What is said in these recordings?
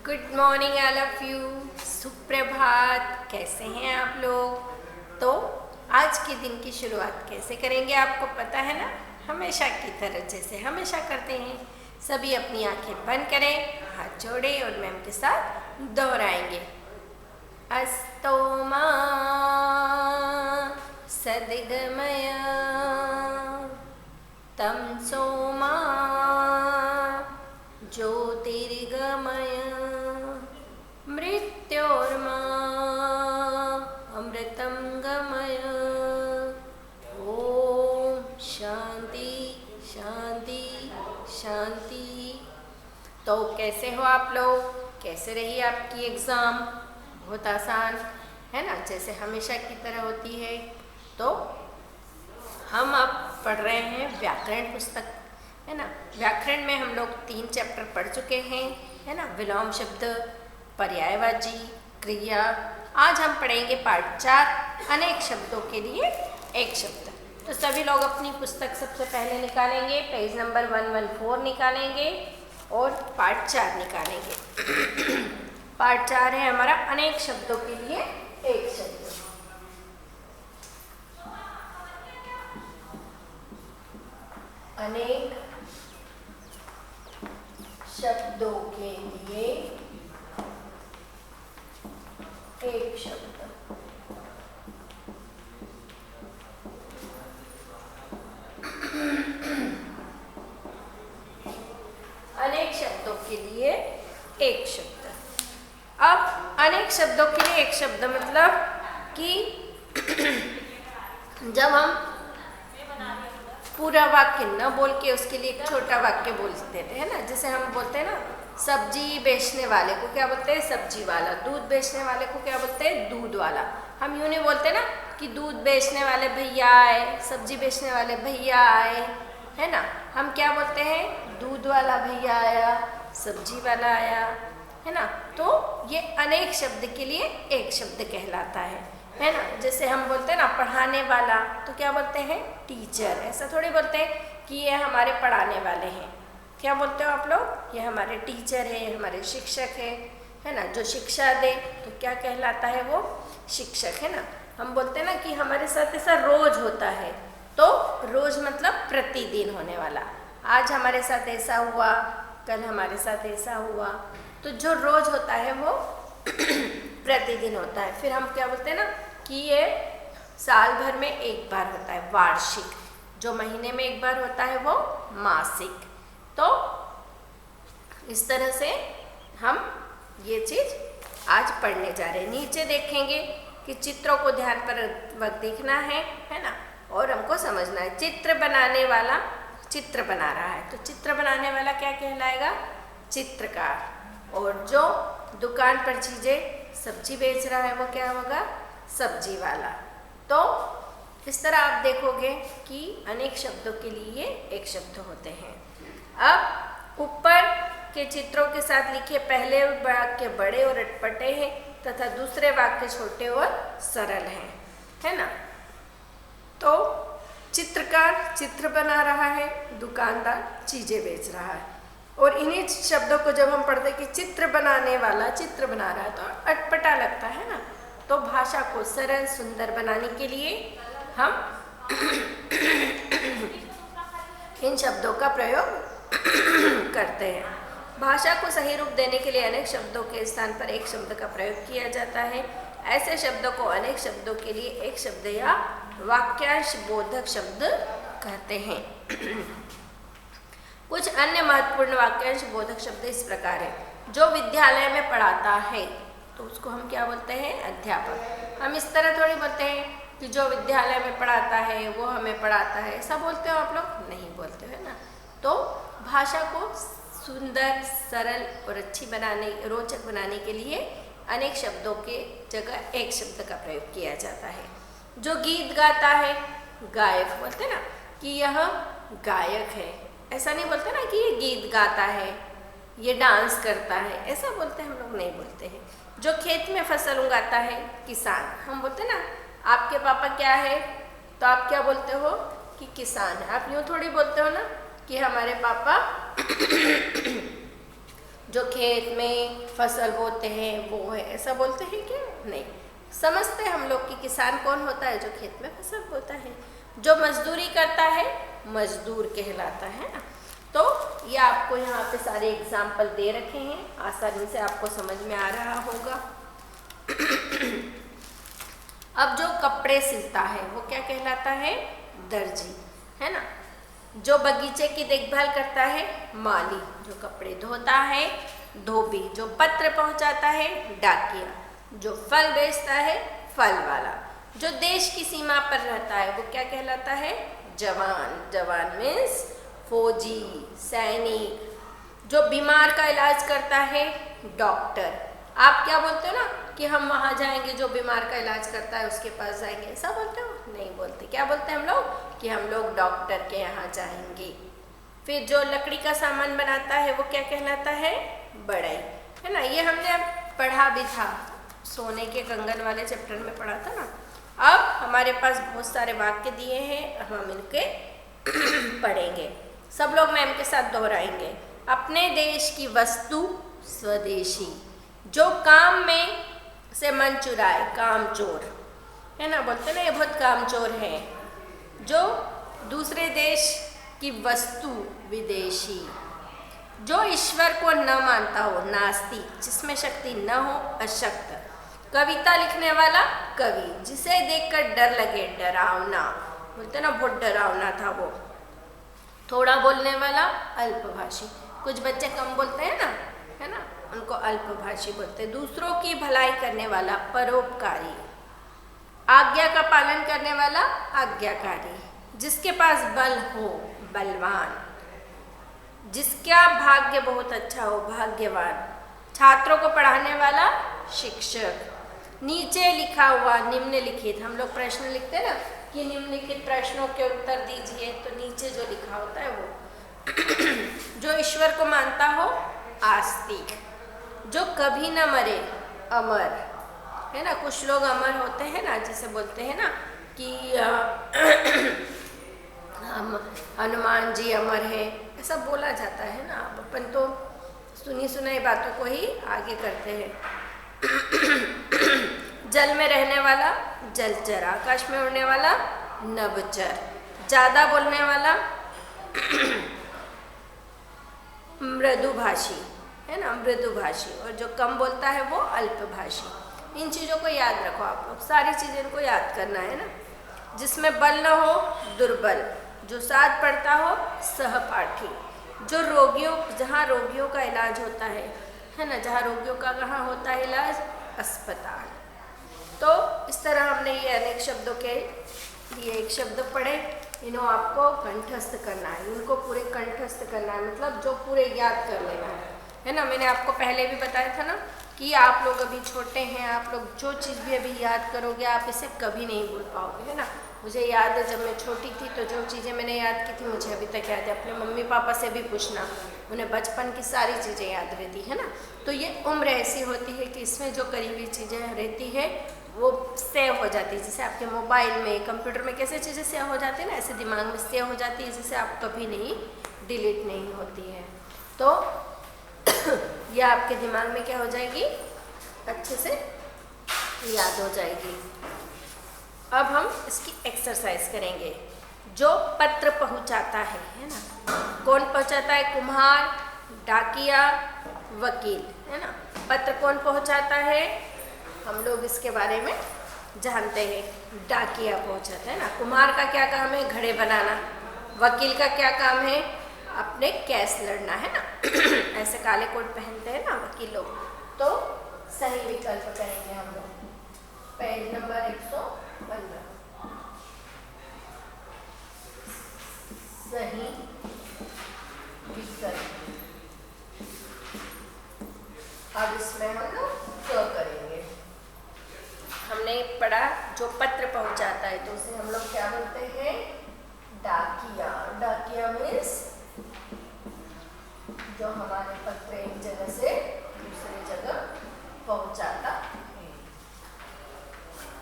Good morning all of you. सुप्रभात। कैसे हैं आप लोग? तो आज के दिन की शुरुआत कैसे करेंगे आपको पता है ना। हमेशा की तरह जैसे हमेशा करते हैं। सभी अपनी आंखें बंद करें, हाथ जोड़ें और मैम के साथ दोहराएंगे। अस्तो मा सद्गमय तमसो मा ज्योतिर्गमय मृत्योर्मा अमृतं गमय। ओम शांति शांति शांति। तो कैसे हो आप लोग? कैसे रही आपकी एग्ज़ाम? बहुत आसान है ना, जैसे हमेशा की तरह होती है। तो हम अब पढ़ रहे हैं व्याकरण पुस्तक, है ना। व्याकरण में हम लोग 3 चैप्टर पढ़ चुके हैं, है ना। विलोम शब्द, पर्यायवाची, क्रिया। आज हम पढ़ेंगे पार्ट 4 अनेक शब्दों के लिए एक शब्द। तो सभी लोग अपनी पुस्तक सबसे पहले निकालेंगे, पेज नंबर 114 निकालेंगे और पार्ट 4 निकालेंगे। पार्ट 4 है हमारा अनेक शब्दों के लिए एक शब्द। अनेक शब्दों के लिए एक शब्द। अनेक शब्दों के लिए एक शब्द। अब अनेक शब्दों के लिए एक शब्द मतलब कि जब हम पूरा वाक्य न बोल के उसके लिए एक छोटा वाक्य बोल देते हैं ना। जैसे हम बोलते हैं ना, सब्जी बेचने वाले को क्या बोलते हैं? सब्जी वाला। दूध बेचने वाले को क्या बोलते हैं? दूध वाला। हम यूँ नहीं बोलते ना कि दूध बेचने वाले भैया आए, सब्जी बेचने वाले भैया आए, है ना। हम क्या बोलते हैं? दूध वाला भैया आया, सब्जी वाला आया, है ना। तो ये अनेक शब्द के लिए एक शब्द कहलाता है ना। जैसे हम बोलते हैं ना पढ़ाने वाला, तो क्या बोलते हैं? टीचर। ऐसा थोड़ी बोलते हैं कि ये हमारे पढ़ाने वाले हैं। क्या बोलते हो आप लोग? ये हमारे टीचर है, ये हमारे शिक्षक है ना। जो शिक्षा दे तो क्या कहलाता है? वो शिक्षक, है ना। हम बोलते हैं ना कि हमारे साथ ऐसा रोज होता है, तो रोज मतलब प्रतिदिन होने वाला। आज हमारे साथ ऐसा हुआ, कल हमारे साथ ऐसा हुआ। तो जो रोज होता है वो प्रतिदिन होता है। फिर हम क्या बोलते हैं ना कि ये साल भर में एक बार होता है, वार्षिक। जो महीने में एक बार होता है वो मासिक। तो इस तरह से हम ये चीज़ आज पढ़ने जा रहे हैं। नीचे देखेंगे कि चित्रों को ध्यान पर देखना है ना, और हमको समझना है। चित्र बनाने वाला चित्र बना रहा है, तो चित्र बनाने वाला क्या कहलाएगा? चित्रकार। और जो दुकान पर चीज़ें सब्जी बेच रहा है वो क्या होगा? सब्जी वाला। तो इस तरह आप देखोगे कि अनेक शब्दों के लिए एक शब्द होते हैं। अब ऊपर के चित्रों के साथ लिखे पहले वाक्य बड़े और अटपटे हैं तथा दूसरे वाक्य छोटे और सरल हैं, है ना। तो चित्रकार चित्र बना रहा है, दुकानदार चीज़ें बेच रहा है। और इन्हीं शब्दों को जब हम पढ़ते कि चित्र बनाने वाला चित्र बना रहा है तो अटपटा लगता है ना। तो भाषा को सरल सुंदर बनाने के लिए हम इन शब्दों का प्रयोग करते हैं। भाषा को सही रूप देने के लिए अनेक शब्दों के स्थान पर एक शब्द का प्रयोग किया जाता है। ऐसे शब्दों को अनेक शब्दों के लिए एक शब्द या वाक्यांश बोधक शब्द कहते हैं। कुछ अन्य महत्वपूर्ण वाक्यांश बोधक शब्द इस प्रकार है। जो विद्यालय में पढ़ाता है तो उसको हम क्या बोलते हैं? अध्यापक। हम इस तरह थोड़ी बोलते हैं कि जो विद्यालय में पढ़ाता है वो हमें पढ़ाता है, ऐसा बोलते हो आप लोग? नहीं बोलते हो, है ना। तो भाषा को सुंदर, सरल और अच्छी बनाने, रोचक बनाने के लिए अनेक शब्दों के जगह एक शब्द का प्रयोग किया जाता है। जो गीत गाता है, गायक बोलते ना कि यह गायक है। ऐसा नहीं बोलते ना कि ये गीत गाता है, ये डांस करता है, ऐसा बोलते हैं हम लोग? नहीं बोलते हैं। जो खेत में फसल उगाता है, किसान। हम बोलते ना आपके पापा क्या है, तो आप क्या बोलते हो कि किसान है। आप यूँ थोड़ी बोलते हो ना कि हमारे पापा जो खेत में फसल बोते हैं वो है, ऐसा बोलते हैं क्या? नहीं, समझते हैं हम लोग कि किसान कौन होता है? जो खेत में फसल बोता है। जो मजदूरी करता है मजदूर कहलाता है ना। तो ये आपको यहाँ पे सारे एग्जाम्पल दे रखे हैं, आसानी से आपको समझ में आ रहा होगा। अब जो कपड़े सिलता है वो क्या कहलाता है? दर्जी, है ना। जो बगीचे की देखभाल करता है माली, जो कपड़े धोता है धोबी, जो पत्र पहुंचाता है डाकिया, जो फल बेचता है फल वाला, जो देश की सीमा पर रहता है वो क्या कहलाता है? जवान। जवान मीन्स फौजी, सैनिक। जो बीमार का इलाज करता है डॉक्टर। आप क्या बोलते हो ना कि हम वहाँ जाएंगे, जो बीमार का इलाज करता है उसके पास जाएंगे, ऐसा बोलते हो? नहीं बोलते। क्या बोलते हैं हम लोग? कि हम लोग डॉक्टर के यहाँ जाएंगे। फिर जो लकड़ी का सामान बनाता है वो क्या कहलाता है? बढ़ई, है ना। ये हमने पढ़ा भी था, सोने के कंगन वाले चैप्टर में पढ़ा था ना। अब हमारे पास बहुत सारे वाक्य दिए हैं, हम इनके पढ़ेंगे। सब लोग मैम के साथ दोहराएंगे। अपने देश की वस्तु स्वदेशी, जो काम में से मन चुराए कामचोर, है ना। बोलते ना ये बहुत कामचोर है। जो दूसरे देश की वस्तु विदेशी, जो ईश्वर को न मानता हो नास्तिक, जिसमें शक्ति न हो अशक्त, कविता लिखने वाला कवि, जिसे देखकर डर लगे डरावना, बोलते ना बहुत डरावना था वो। थोड़ा बोलने वाला अल्पभाषी, कुछ बच्चे कम बोलते हैं ना, है ना, उनको अल्पभाषी बोलते हैं। दूसरों की भलाई करने वाला परोपकारी, आज्ञा का पालन करने वाला आज्ञाकारी, जिसके पास बल हो बलवान, जिसका भाग्य बहुत अच्छा हो भाग्यवान, छात्रों को पढ़ाने वाला शिक्षक। नीचे लिखा हुआ निम्नलिखित, हम लोग प्रश्न लिखते हैं ना कि निम्नलिखित प्रश्नों के उत्तर दीजिए, तो नीचे जो लिखा होता है वो जो ईश्वर को मानता हो आस्तिक, जो कभी न मरे अमर, है ना। कुछ लोग अमर होते हैं ना, जैसे बोलते हैं ना कि हम हनुमान जी अमर है, ऐसा बोला जाता है ना। अपन तो सुनी सुनाई बातों को ही आगे करते हैं। जल में रहने वाला जलचर, आकाश में उड़ने वाला नभचर, ज्यादा बोलने वाला मृदुभाषी, है ना, मृदुभाषी, और जो कम बोलता है वो अल्पभाषी। इन चीज़ों को याद रखो आप लोग, सारी चीज़ें इनको याद करना है ना। जिसमें बल न हो दुर्बल, जो साथ पढ़ता हो सहपाठी, जो रोगियों, जहाँ रोगियों का इलाज होता है ना, जहाँ रोगियों का कहाँ होता है इलाज? अस्पताल। तो इस तरह हमने ये अनेक शब्दों के लिए एक शब्द पढ़े, इन्हों आपको कंठस्थ करना है, इनको पूरे कंठस्थ करना है, मतलब जो पूरे याद कर लेना है ना। मैंने आपको पहले भी बताया था ना कि आप लोग अभी छोटे हैं, आप लोग जो चीज़ भी अभी याद करोगे आप इसे कभी नहीं भूल पाओगे, है ना। मुझे याद है जब मैं छोटी थी तो जो चीज़ें मैंने याद की थी मुझे अभी तक याद है। अपने मम्मी पापा से भी पूछना, उन्हें बचपन की सारी चीज़ें याद रहती है ना। तो ये उम्र ऐसी होती है कि इसमें जो करीबी चीज़ें रहती है वो सेव हो जाती है। जैसे आपके मोबाइल में, कंप्यूटर में कैसे चीज़ें सेव हो जाती है ना, ऐसे दिमाग में सेव हो जाती है, जिससे आप कभी नहीं डिलीट नहीं होती है। तो ये आपके दिमाग में क्या हो जाएगी? अच्छे से याद हो जाएगी। अब हम इसकी एक्सरसाइज करेंगे। जो पत्र पहुंचाता है ना, कौन पहुंचाता है? कुम्हार, डाकिया, वकील, है ना। पत्र कौन पहुंचाता है? हम लोग इसके बारे में जानते हैं, डाकिया पहुंचाता है ना। कुम्हार का क्या काम है? घड़े बनाना। वकील का क्या काम है? अपने केस लड़ना, है ना। ऐसे काले कोट पहनते हैं ना वकील लोग। तो सही विकल्प करेंगे हम लोग, पेज नंबर 115, सही विकल्प। अब इसमें हम लोग क्या करेंगे? हमने पढ़ा जो पत्र पहुंचाता है तो उसे हम लोग क्या बोलते हैं? डाकिया। डाकिया मीन्स जो हमारे पत्र एक जगह से दूसरी जगह पहुंचाता है।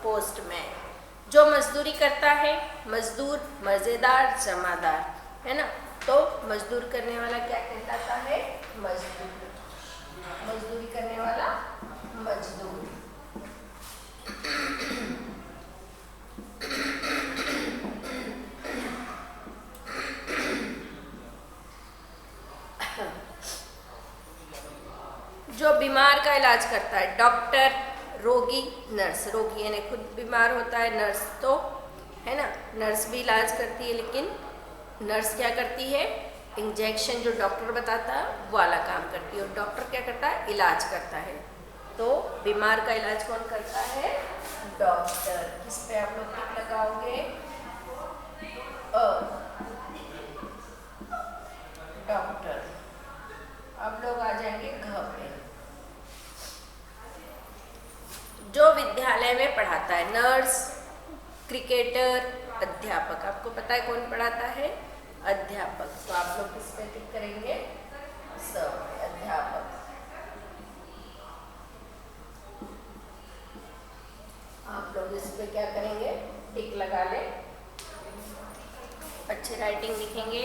पोस्टमैन। जो मजदूरी करता है मजदूर, मजेदार, जमादार, है ना। तो मजदूर करने वाला क्या कहलाता है? मजदूर। जो बीमार का इलाज करता है डॉक्टर, रोगी नर्स। रोगी यानी खुद बीमार होता है, नर्स तो है ना, नर्स भी इलाज करती है, लेकिन नर्स क्या करती है, इंजेक्शन जो डॉक्टर बताता है वो वाला काम करती है, और डॉक्टर क्या करता है, इलाज करता है। तो बीमार का इलाज कौन करता है, डॉक्टर। किस पे आप लोग टिक लगाओगे, डॉक्टर। अब लोग आ जाएंगे घ पे, जो विद्यालय में पढ़ाता है, नर्स, क्रिकेटर, अध्यापक। आपको पता है कौन पढ़ाता है, अध्यापक। तो आप लोग किस पे टिक करेंगे, सब, अध्यापक। आप लोग इस पे क्या करेंगे, टिक लगा ले, अच्छी राइटिंग लिखेंगे।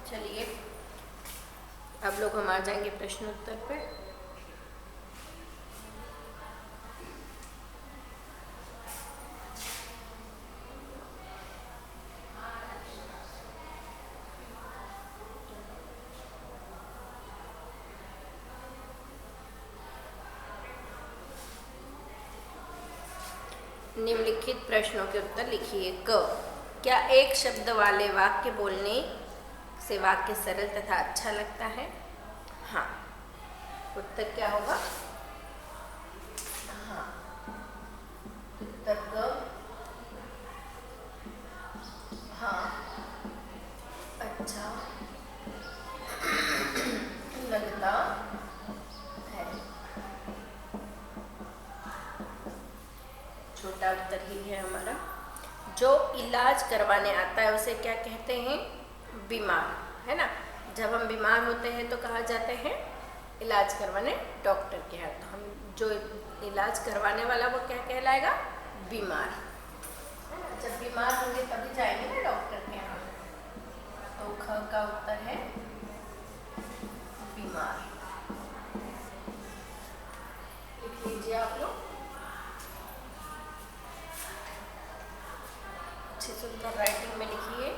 चलिए अब लोग हम आ जाएंगे प्रश्नोत्तर पे। निम्नलिखित प्रश्नों के उत्तर लिखिए। क, क्या एक शब्द वाले वाक्य बोलने से वाक्य सरल तथा अच्छा लगता है? हाँ। उत्तर क्या होगा? हाँ, उत्तर क, हाँ, अच्छा लगता है। छोटा उत्तर ही है हमारा। जो इलाज करवाने आता है उसे क्या कहते हैं? बीमार, है ना। जब हम बीमार होते हैं तो कहाँ जाते हैं? इलाज करवाने डॉक्टर के यहाँ। तो हम जो इलाज करवाने वाला वो क्या कहलाएगा? बीमार, है ना। जब बीमार होंगे तभी जाएंगे ना डॉक्टर के यहाँ। तो ख का उत्तर है बीमार। लिख लीजिए आप लोग, अच्छी सुंदर राइटिंग में लिखिए।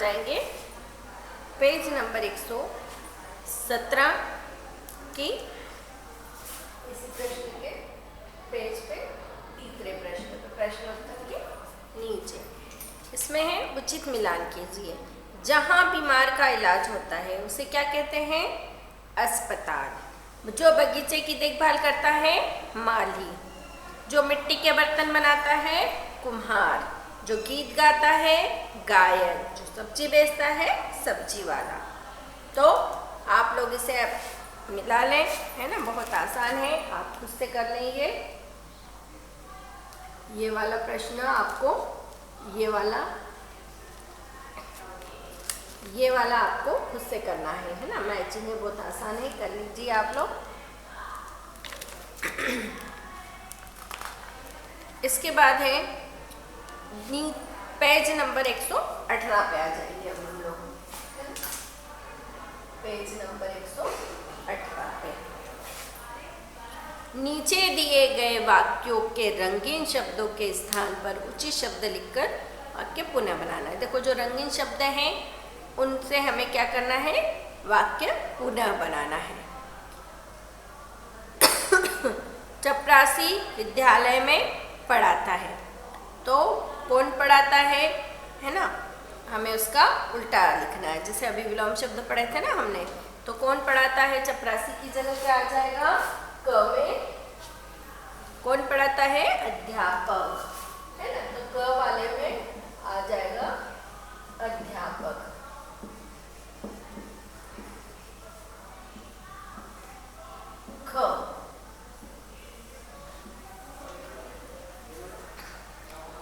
जाएंगे पेज नंबर 117 की इसी प्रश्न के पेज पे तीसरे प्रश्न पे प्रश्नोत्तर के नीचे इसमें है उचित मिलान कीजिए। जहाँ बीमार का इलाज होता है उसे क्या कहते हैं? अस्पताल। जो बगीचे की देखभाल करता है माली। जो मिट्टी के बर्तन बनाता है कुम्हार। जो गीत गाता है गायक। जो सब्जी बेचता है सब्जी वाला। तो आप लोग इसे अब मिला लें, है ना, बहुत आसान है, आप खुद से कर लेंगे। ये वाला प्रश्न आपको ये वाला आपको खुद से करना है ना, मैचिंग है, बहुत आसान है, कर लीजिए आप लोग। इसके बाद है पेज नंबर 118 पे आ जाएंगे अब हम लोग, पेज नंबर 118 पे। नीचे दिए गए वाक्यों के रंगीन शब्दों के स्थान पर उचित शब्द लिखकर वाक्य पुनः बनाना है। देखो जो रंगीन शब्द हैं उनसे हमें क्या करना है? वाक्य पुनः बनाना है। चपरासी विद्यालय में पढ़ाता है, तो कौन पढ़ाता है ना, हमें उसका उल्टा लिखना है। जैसे अभी विलोम शब्द पढ़े थे ना हमने, तो कौन पढ़ाता है? चपरासी की जगह क्या आ जाएगा? क में कौन पढ़ाता है? अध्यापक, है ना, तो क वाले में आ जाएगा अध्यापक। ख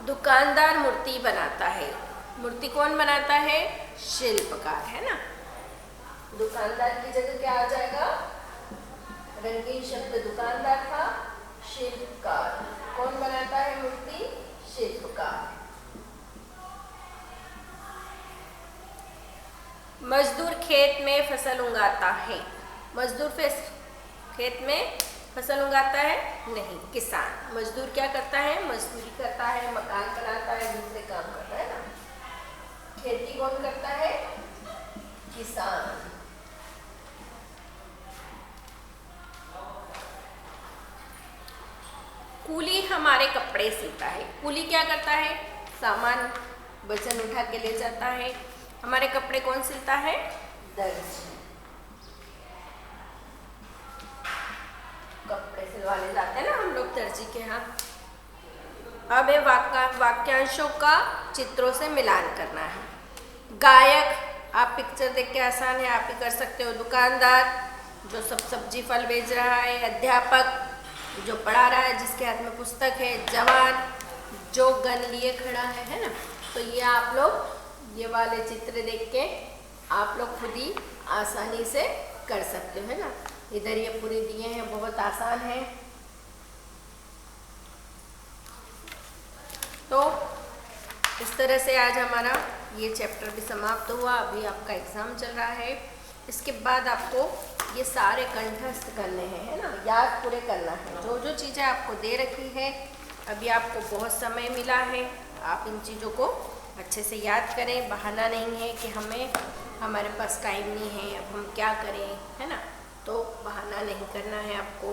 दुकानदार मूर्ति बनाता है। मूर्ति कौन बनाता है? शिल्पकार, है ना। दुकानदार की जगह क्या आ जाएगा? रंगीन शब्द दुकानदार था, शिल्पकार। कौन बनाता है मूर्ति? शिल्पकार। मजदूर खेत में फसल उगाता है। मजदूर खेत में फसल उगाता है? नहीं, किसान। मजदूर क्या करता है? मजदूरी करता है, मकान बनाता है, दूसरे काम करता है ना। खेती कौन करता है? किसान। कूली हमारे कपड़े सिलता है। कूली क्या करता है? सामान वजन उठा के ले जाता है। हमारे कपड़े कौन सिलता है? दर्जी। कपड़े सिलवाने जाते हैं ना हम लोग दर्जी के यहाँ। अब ये वाक्यांशों का चित्रों से मिलान करना है। गायक, आप पिक्चर देख के आसान है, आप ही कर सकते हो। दुकानदार, जो सब सब्जी फल बेच रहा है। अध्यापक, जो पढ़ा रहा है, जिसके हाथ में पुस्तक है। जवान, जो गन लिए खड़ा है ना। तो ये आप लोग ये वाले चित्र देख के आप लोग खुद ही आसानी से कर सकते हो, है ना। इधर ये पूरे दिए हैं, बहुत आसान है। तो इस तरह से आज हमारा ये चैप्टर भी समाप्त हुआ। अभी आपका एग्ज़ाम चल रहा है। इसके बाद आपको ये सारे कंठस्थ करने हैं, है ना, याद पूरे करना है। जो जो चीज़ें आपको दे रखी है, अभी आपको बहुत समय मिला है, आप इन चीज़ों को अच्छे से याद करें। बहाना नहीं है कि हमारे पास टाइम नहीं है, अब हम क्या करें, है ना। तो बहाना नहीं करना है आपको,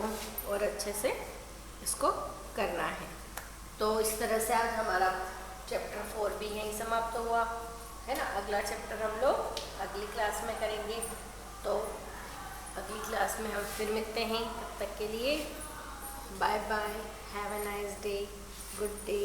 और अच्छे से इसको करना है। तो इस तरह से आज हमारा चैप्टर 4 भी यहीं समाप्त हुआ, है ना। अगला चैप्टर हम लोग अगली क्लास में करेंगे। तो अगली क्लास में हम फिर मिलते हैं। तब तक के लिए bye bye, have a nice day, good day.